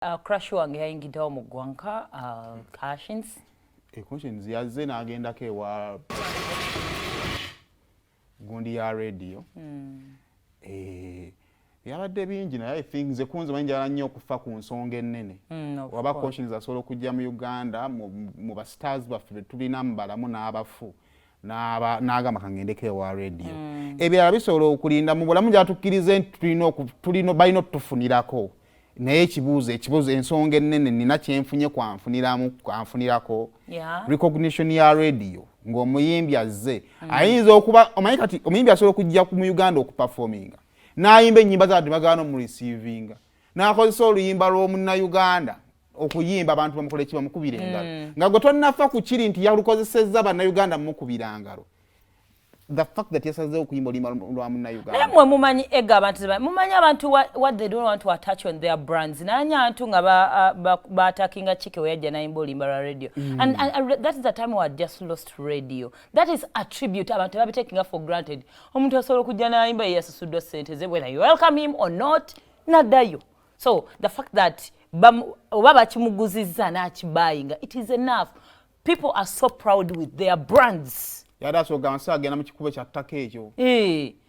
Crash wange yayingiddewo mu ggwanka Koshens. Koshens yazze n'agendako ewa gundi ya radio. Byabadde bingi naye I think nze kunze banjala nnyo okufa ku nsonga ennene. Waba Koshens asobola okujja mu Uganda mu ba stars baffe tulina mbalamu n'abafu n'agamba kangendeko ewa radio. Ebirala bisobola okulinda mu bulamu gyatukkirize nti tulina balina otufunirako. Naye ekibuuzo ensonga ennene nina kyenfunye kwanfunirako recognition ya radio ng'omuyimbi azze ayinza okuba omanyi kati omuyimbi asobola okujja mu Uganda okuperforminga n'ayimba ennyimba zaabwe bagana mu receivinga n'akozesa oluyimba lw'omunnauganda okuyimba abantu bamukole ki bamukubira engalo nga gwe tonnafa ku kiri nti yalukozesezza bannayuganda mukubira ngalo. The fact that yasazeewo okuyimba oluyimba lwa munnauganda mwe mumanyi ega abantu mumanyi abantu what they don't want to attach on their brands nanya abantu nga batakinga chike weyajja nayimba oluyimba lwa radio and that is the time we had just lost radio. That is a tribute abantu babe taking for granted. Omuntu asobola okujja nayimba yasasuddwa sente ze whether you welcome him or not naddayo. So the fact that oba bakimuguzizza n'akibayinga, it is enough. People are so proud with their brands. Yada so gansa agenda mu kikubo kya ttaka ekyo.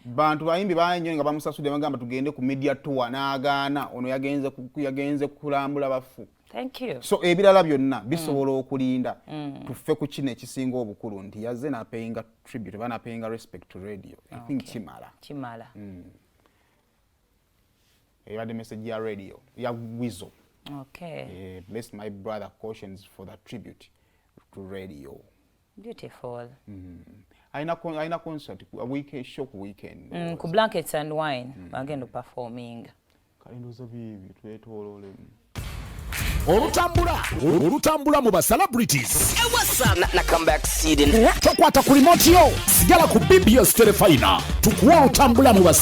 Bantu bayimbi banyo nga bamusasudde bagamba tugende ku media tour n'agaana ono yagenze kulambula bafu. Thank you. So ebirala byonna bisobola okulinda tuffe ku kino ekisinga obukulu nti yazze n'apayinga tribute bana payinga respect to radio. I think Chimala. The message ya radio ya Wizo. Okay. Bless my brother Koshens for that tribute to radio. Beautiful. Aina concert a weekend show weekend. Ku Blankets and Wine agenda performing. Kalindoza bibi twetolole. Olutambula mu ba celebrities. What's up na comeback seeding. Tokwata ku remote yo sigala ku BBS Telefina tukuwa olutambula mu ba